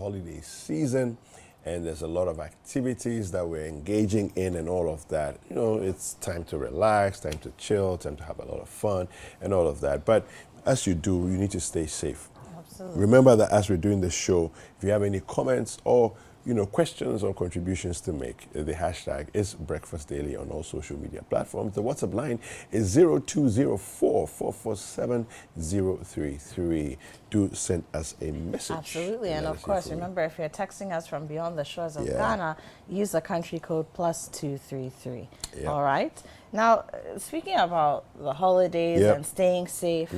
holiday season, and there's a lot of activities that we're engaging in and all of that. You know, it's time to relax, time to chill, time to have a lot of fun and all of that. But as you do, you need to stay safe. Absolutely. Remember that as we're doing this show, if you have any comments or questions or contributions to make, the hashtag is Breakfast Daily on all social media platforms. The WhatsApp line is 0204-447-033. Do send us a message. Absolutely, and of course, remember, if you're texting us from beyond the shores of Ghana, use the country code +233. Yeah. All right. Now, speaking about the holidays and staying safe,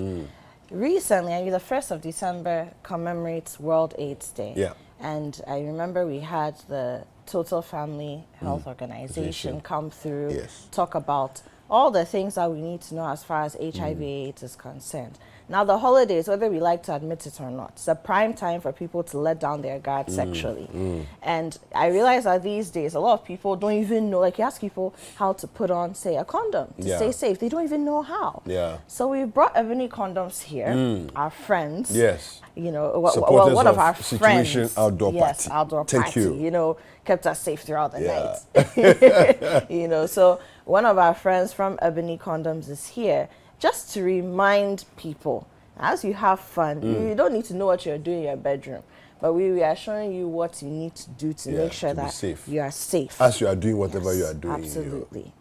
recently, the 1st of December commemorates World AIDS Day. Yeah. And I remember we had the Total Family Health Organization come through, talk about all the things that we need to know as far as HIV/AIDS is concerned. Now, the holidays, whether we like to admit it or not, it's a prime time for people to let down their guard sexually. And I realize that these days, a lot of people don't even know, like you ask people how to put on, say, a condom to stay safe. They don't even know how. Yeah. So we brought Ebony Condoms here, our friends. Yes. You know, one of our Situation friends. Outdoor yes, party. outdoor Thank party. you. You know, kept us safe throughout the Yeah. night. You know, so one of our friends from Ebony Condoms is here just to remind people, as you have fun, you don't need to know what you're doing in your bedroom, but we are showing you what you need to do to make sure that you are safe. As you are doing whatever you are doing. Absolutely.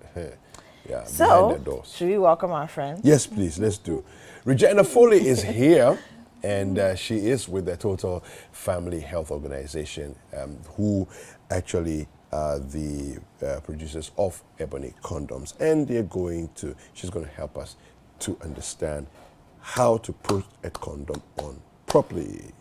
Yeah, So, behind the doors. should we welcome our friend? Yes, please, let's do. Regina Foley is here, and she is with the Total Family Health Organization, who actually are the producers of Ebony Condoms, and she's going to help us to understand how to put a condom on properly.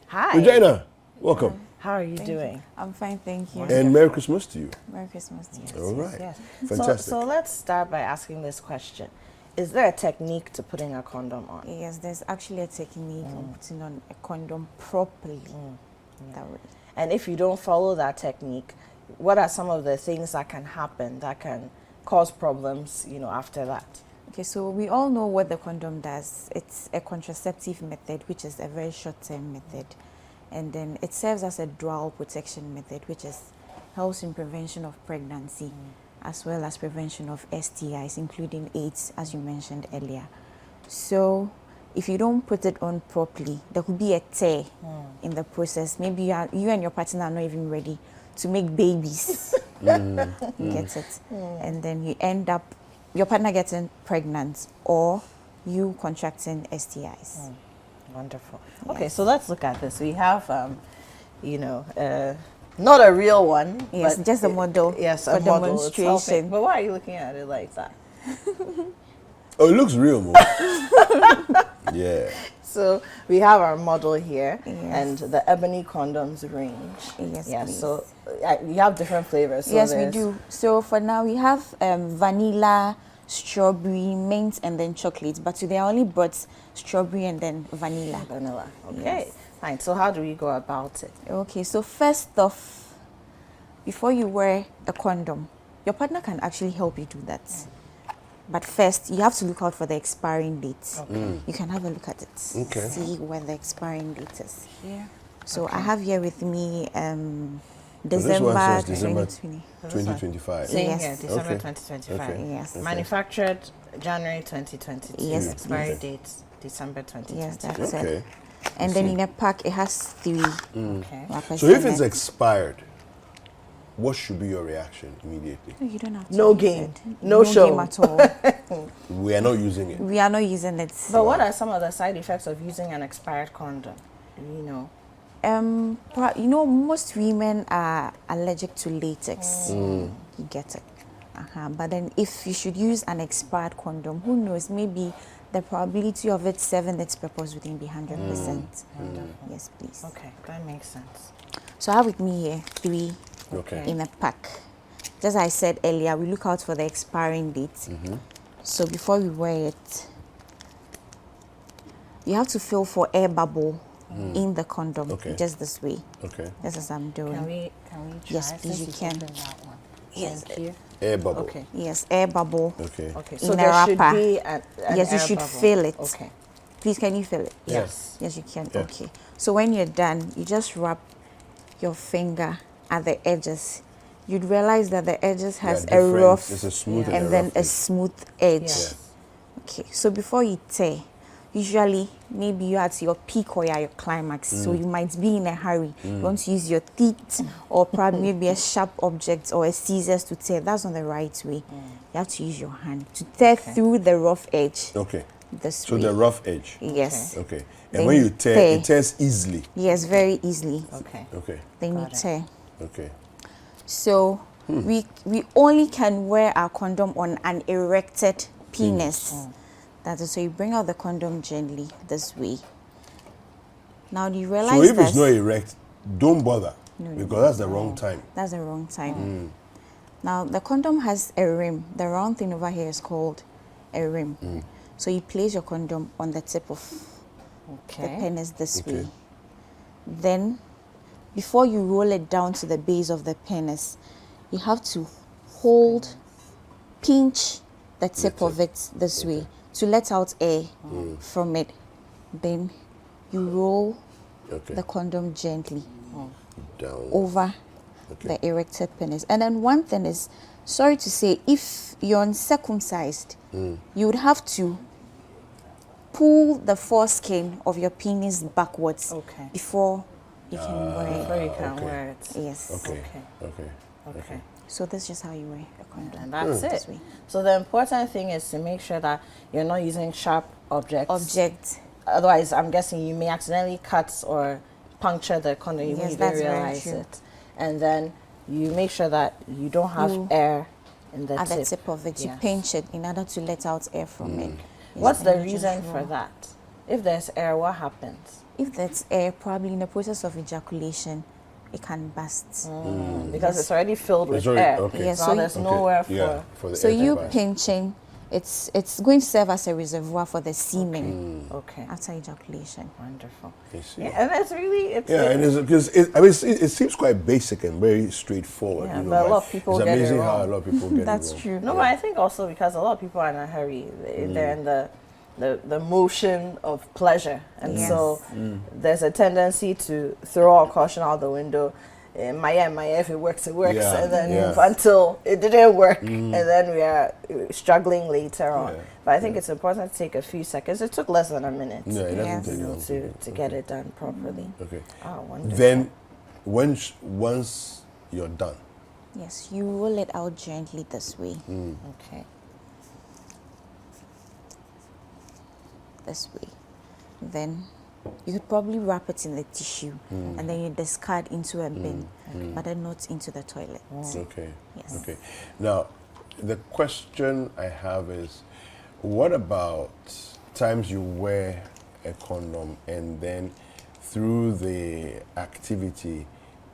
Hi. Regina, welcome. How are you doing? You. I'm fine, thank you. And Merry Christmas to you. Merry Christmas to you. All right. Yes. Fantastic. So let's start by asking this question. Is there a technique to putting a condom on? Yes, there's actually a technique on putting on a condom properly. That way. And if you don't follow that technique, what are some of the things that can happen that can cause problems, after that? Okay, so we all know what the condom does. It's a contraceptive method, which is a very short-term method. And then it serves as a dual protection method, which helps in prevention of pregnancy, as well as prevention of STIs, including AIDS, as you mentioned earlier. So if you don't put it on properly, there could be a tear in the process. Maybe you and your partner are not even ready to make babies. Get it? And then you end up, your partner getting pregnant or you contracting STIs. Wonderful. Yes. Okay, so let's look at this. We have, not a real one. Yes, but just a model. Yes, for a model. demonstration. But why are you looking at it like that? Oh, it looks real, Mo. Yeah. So we have our model here and the Ebony Condoms range. Yes, please. So you have different flavors. So yes, we do. So for now we have vanilla, strawberry, mint, and then chocolate. But today I only brought strawberry and then vanilla. Vanilla. Okay. Yes. Fine. So how do we go about it? Okay. So first off, before you wear a condom, your partner can actually help you do that. But first, you have to look out for the expiring date. Okay. You can have a look at it. Okay. See when the expiring date is. Yeah. So I have here with me December 2020. 2025. Same Yes. here, December Okay. 2025. Okay. Yes. Manufactured January 2022. Yes. Expiry date December 2022. Yes, that's Okay. it. And then in a pack, it has 3. Okay. So if it's expired, what should be your reaction immediately? No, you don't have to. No use game. it. No show. game at all. We are not using it. We are not using it. But what are some of the side effects of using an expired condom? Most women are allergic to latex. You get it. But then if you should use an expired condom, who knows, maybe the probability of it serving its purpose wouldn't be 100%. Yes, please. Okay, that makes sense. So I have with me here 3 Okay. in a pack. Just as I said earlier, we look out for the expiring date. So before we wear it, you have to feel for air bubble in the condom, just this way. Okay. Just as I'm doing. Can we try? Yes, please, you can. That one. Yes. Thank you. Air bubble. Okay. Yes, air bubble. Okay. Okay. In So a there should wrapper. be an Yes, you air should bubble. feel it. Okay. Please, can you feel it? Yes. Yes, you can. Yeah. Okay. So when you're done, you just rub your finger at the edges. You'd realize that the edges has a different. rough There's a smooth and and a then rough a edge. smooth edge. Yes. Okay, so before you tear, usually maybe you're at your peak or you're at your climax, so you might be in a hurry. You want to use your teeth or probably maybe a sharp object or a scissors to tear. That's not the right way. You have to use your hand to tear through the rough edge. Okay. This So way. the rough edge. Yes. Okay. And Then when you you tear, tear. it tears easily. Yes, very easily. Okay. Okay. Then you Got it. tear. Okay. So we only can wear our condom on an erected penis. That is, so you bring out the condom gently this way. Now do you realize So if that it's not erect, don't bother because that's the wrong time. that's the wrong time. Now the condom has a rim. The round thing over here is called a rim. So you place your condom on the tip of the Okay. penis this Okay. way. Then, before you roll it down to the base of the penis, you have to pinch the tip of it this way to let out air from it. Then you roll Okay. the condom gently Down. over the erected penis. And then one thing is, sorry to say, if you're uncircumcised, you would have to pull the foreskin of your penis backwards Okay. before you can wear it. So you can okay. wear it. Yes. Okay. Okay. Okay. Okay. So that's just how you wear a condom. And that's This it. way. So the important thing is to make sure that you're not using sharp objects. Object. Otherwise, I'm guessing you may accidentally cut or puncture the condom. You Yes, don't that's very realize true. it. And then you make sure that you don't have You- air in the At tip. the tip of it, you Yes. pinch it in order to let out air from it. Yes, What's the and you just reason for roll. that? If there's air, what happens? If that's air, probably in the process of ejaculation, it can burst. Because it's already filled with It's already- air. okay. Yes, Now so there's Okay. nowhere for. Yeah, for the So air to you pass. pinching, it's going to serve as a reservoir for the semen Okay. after ejaculation. Wonderful. I see. Yeah, and it's really Yeah, and it's because it seems quite basic and very straightforward. Yeah, you know, but a lot of people it's get it amazing how wrong. a lot of people get That's it wrong. true. No, but I think also because a lot of people are in a hurry. They're in the motion of pleasure, and Yes. so there's a tendency to throw all caution out the window. My if it works, it works, Yeah, and then yeah. move until it didn't work, and then we are struggling later on. Yeah, But I think it's important to take a few seconds. It took less than a minute, Yeah, it doesn't Yes. take you know, long to get it done properly. Okay. Oh, wonderful. Then, once you're done, Yes, you roll it out gently this way. Okay. This way. Then you could probably wrap it in the tissue and then you discard into a bin, but then not into the toilet. okay. Yes. Okay. Now, the question I have is, what about times you wear a condom and then through the activity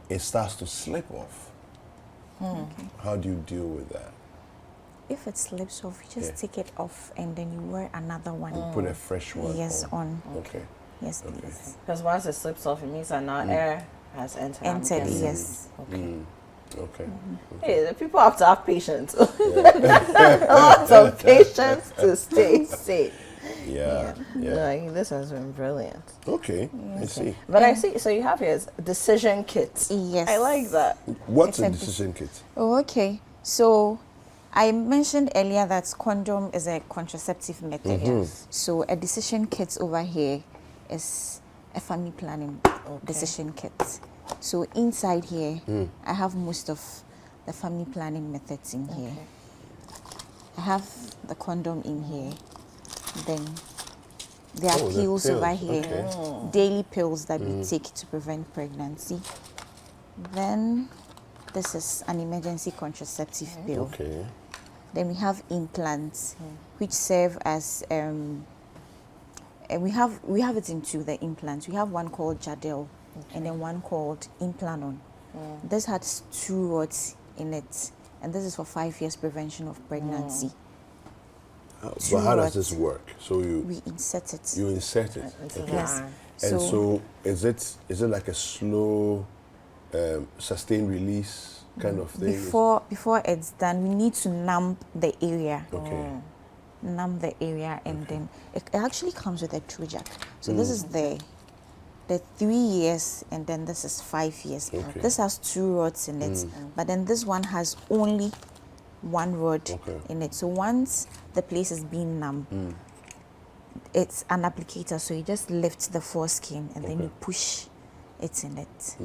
it starts to slip off? How do you deal with that? If it slips off, you just Yeah. take it off and then you wear another one. Put a fresh one Yes, on. Okay. Yes, Okay. please. Because once it slips off, it means that now air has entered. I'm Entered, guessing. yes. Okay. Okay. Hey, the people have to have patience. Lots of patience to stay safe. Yeah. Yeah. Like, this has been brilliant. Okay. I see. But I see, so you have here is decision kits. Yes. I like that. What's It's a a decision kit? Oh, okay. So I mentioned earlier that condom is a contraceptive method. Yes. So a decision kit over here is a family planning decision kit. So inside here, I have most of the family planning methods in here. I have the condom in here. Then there are Oh, the pills over pills, here, okay. daily pills that we take to prevent pregnancy. Then this is an emergency contraceptive pill. Okay. Then we have implants, which serve as and we have it in two, the implants. We have one called Jadel and then one called Implanon. This has 2 rods in it, and this is for 5 years prevention of pregnancy. But how does rods. this work? So We insert it. you insert it. Into the Yes. arm. And so is it like a slow, sustained release kind of thing? Before it's done, we need to numb the area. Okay. numb the area, and then it actually comes with a Trojan. So this is the 3 years, and then this is 5 years. Okay. This has 2 rods in it, but then this one has only 1 rod in it. So once the place is being numb, it's an applicator, so you just lift the foreskin and then you push it in it.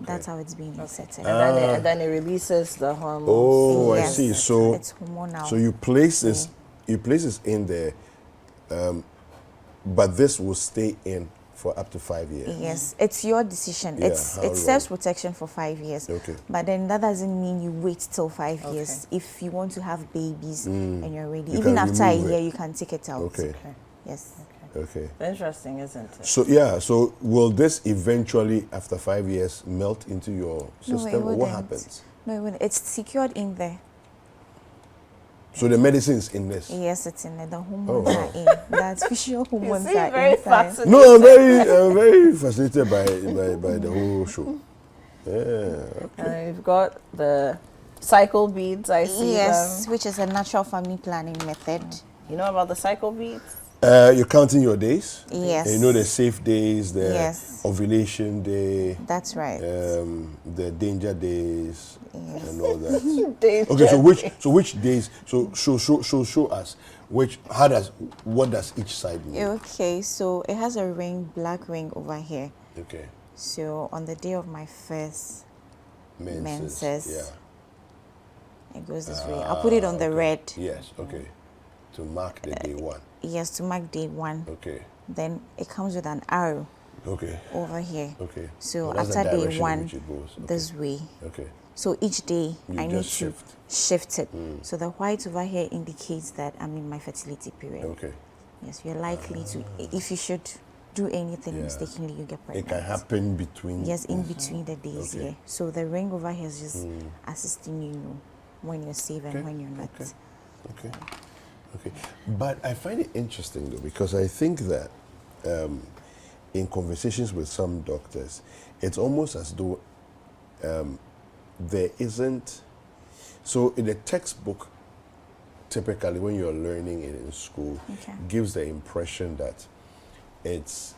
That's how it's being inserted. And then it releases the hormones. Oh, Yes. I see. So It's hormonal. So you place this, in there, but this will stay in for up to 5 years. Yes, it's your decision. Yeah, It serves protection for 5 years. Okay. But then that doesn't mean you wait till 5 years. If you want to have babies and you're ready, You even can after a remove year, it. you can take it out. Okay. Yes. Okay. Interesting, isn't it? So yeah. So will this eventually, after 5 years, melt into your No, system, it or what wouldn't. happens? No, it wouldn't. It's secured in there. So the medicine is in this. Yes, it's in there. The hormones are in. The artificial hormones seem are very inside. fascinating. No, I'm very fascinated by the whole show. Yeah. And you've got the cycle beads, I see Yes, them. which is a natural family planning method. You know about the cycle beads? You're counting your days. Yes. And you know the safe days, the Yes. ovulation day, That's right. the danger days, Yes. and all that. Danger Okay, days. so which days? So show us what does each side mean? Okay, so it has a ring, black ring over here. Okay, So on the day of my first menses. Yeah. it goes this way. I'll put it on the red. Yes. Okay. To mark the day one. Yes, to mark day 1. Okay. Then it comes with an arrow Okay. over here. Okay. So that's the after day direction in 1, which it goes. Okay. this way. Okay. So each day You I need just to shift it. So the white over here indicates that I'm in my fertility period. Okay. Yes, you're likely to, if you should do anything Yeah. mistakenly, you get It pregnant. can happen between. Yes, in between the days, Okay. yeah. So the ring over here is just assisting you know when you're safe and Okay, when you're not. okay. Okay. Okay. But I find it interesting though, because I think that in conversations with some doctors, it's almost as though there isn't. So in the textbook, typically when you're learning it in school, Okay. gives the impression that it's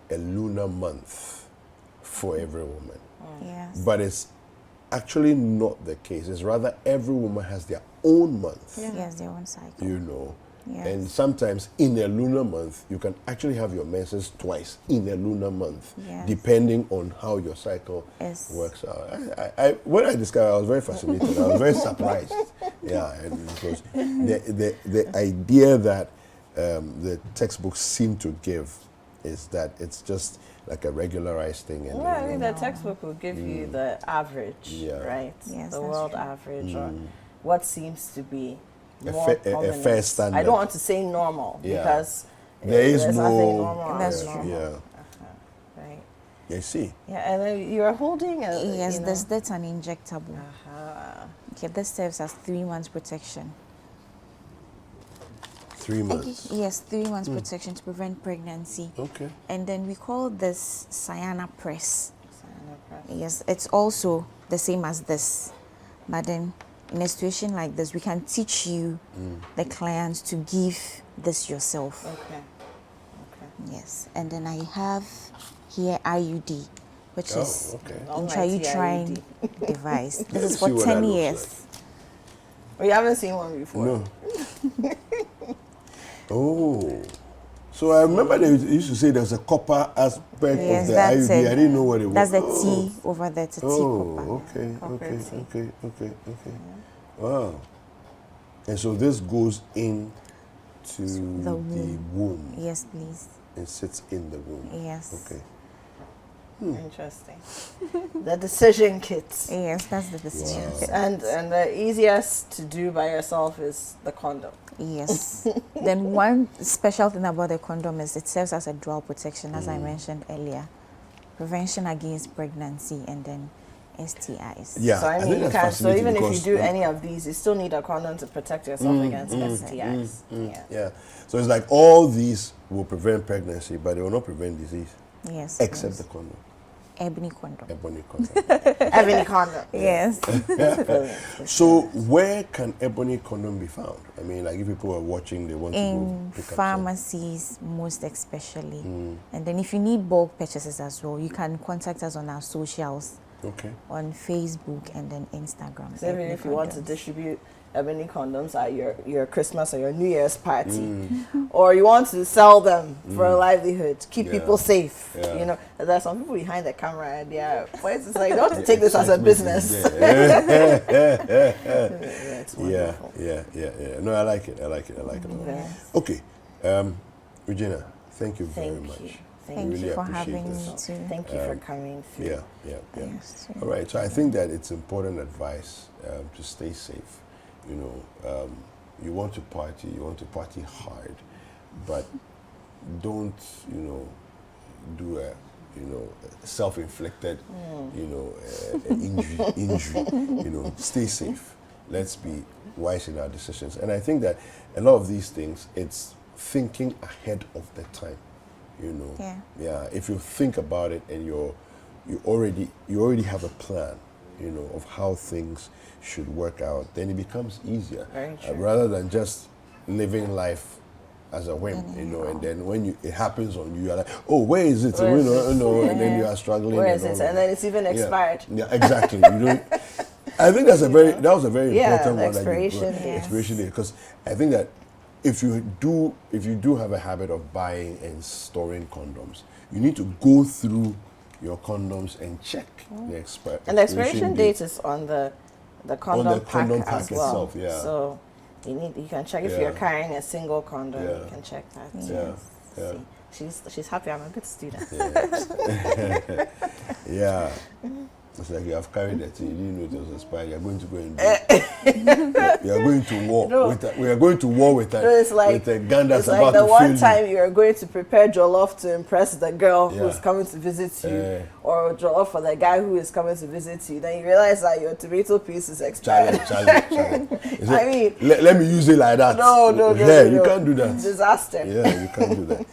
a lunar month for every woman. Yes. But it's actually not the case. It's rather every woman has their own month, Yes, their own cycle. you know. Yes. And sometimes in a lunar month, you can actually have your menses twice in a lunar month, Yes. depending on how your cycle Yes. works out. When I discovered, I was very fascinated. I was very surprised. Yeah, and because the idea that the textbooks seem to give is that it's just like a regularized thing. And Well, I mean, the textbook will give you the average, Yeah. right? Yes, the that's world true. average, or what seems to be A more fa- a prominent. fair standard. I don't want to say normal Yeah. because There is there's no. nothing normal. That's as true. normal. Yeah, Right. I see. Yeah, and then you are holding a. Yes, you know, that's an injectable. Okay, this serves as 3 months protection. 3 months. Yes, 3 months protection to prevent pregnancy. Okay. And then we call this Cyana press. Yes, it's also the same as this. But then in a situation like this, we can teach you, the client, to give this yourself. Okay. Yes. And then I have here IUD, which is okay. intrauterine device. This Let's is for see what 10 that looks years. We haven't seen one before. No. Oh. So I remember they used to say there's a copper aspect Yes, of the that's IUD. it. I didn't know what it was. That's the T over there, it's a T Oh, copper. okay, Copper okay, T. okay. Wow. And so this goes in to the the womb. Yes, please. It sits in the womb. Yes. Okay. Interesting. The decision kits. Yes, that's the decision. And the easiest to do by yourself is the condom. Yes. Then one special thing about the condom is it serves as a dual protection, as I mentioned earlier. Prevention against pregnancy and then STIs. Yeah, So I think mean, you that's can. So fascinating even if you because- do any of these, you still need a condom to protect yourself against STIs. Yeah. Yeah. So it's like all these will prevent pregnancy, but they will not prevent disease, Yes. except yes. the condom. Ebony condom. Ebony condom. Ebony condom. Yes. So where can ebony condom be found? I mean, like if people are watching, they want to go pick up pharmacies, most especially. And then if you need bulk purchases as well, you can contact us on our socials. Okay. On Facebook and then Instagram. So even if you want to distribute ebony condoms at your Christmas or your New Year's party, or you want to sell them for a livelihood, keep people safe. Yeah. You know, there's some people behind the camera and it's like, don't take this as a business. It's wonderful. Yeah. No, I like it a lot. Okay, Regina, thank you very much. Thank you for having me too. Thank you for coming through. Yeah. Yes, All right, so I think that it's important advice to stay safe. You know, you want to party hard, but don't, do a, self-inflicted, injury. Stay safe. Let's be wise in our decisions. And I think that a lot of these things, it's thinking ahead of the time. Yeah. If you think about it and you already have a plan, of how things should work out, then it becomes easier. Very true. Rather than just living life as a whim, and then when it happens on you, you're like, oh, where is it? Where is it? And then you are struggling. Where is it? And then it's even expired. Yeah, exactly. I think that was a very important one. Expiration date. Expiration date, because I think that if you do have a habit of buying and storing condoms, you need to go through your condoms and check the expiration. And the expiration date is on the condom pack as well. Itself, yeah. So you can check if you're carrying a single condom. You can check that. Yeah. She's happy. I'm a good student. Yeah. It's like you have carried that thing, you didn't know it was expired. You're going to go and do it. You're going to war. We are going to war with that. It's like, with a gun that's it's like about the to one fail time you're going to prepare jollof to impress the girl who's coming to visit you, or jollof for the guy who is coming to visit you. Then you realize that your tomato piece is expired. Charlie. Let me use it like that. No. You can't do that. Disaster. Yeah, you can't do that.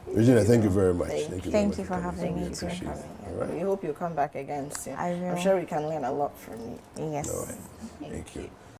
Regina, thank you very much. Thank you for having me too. Right. We hope you'll come back again soon. I will. I'm sure we can learn a lot from you. Yes. All right. Thank you.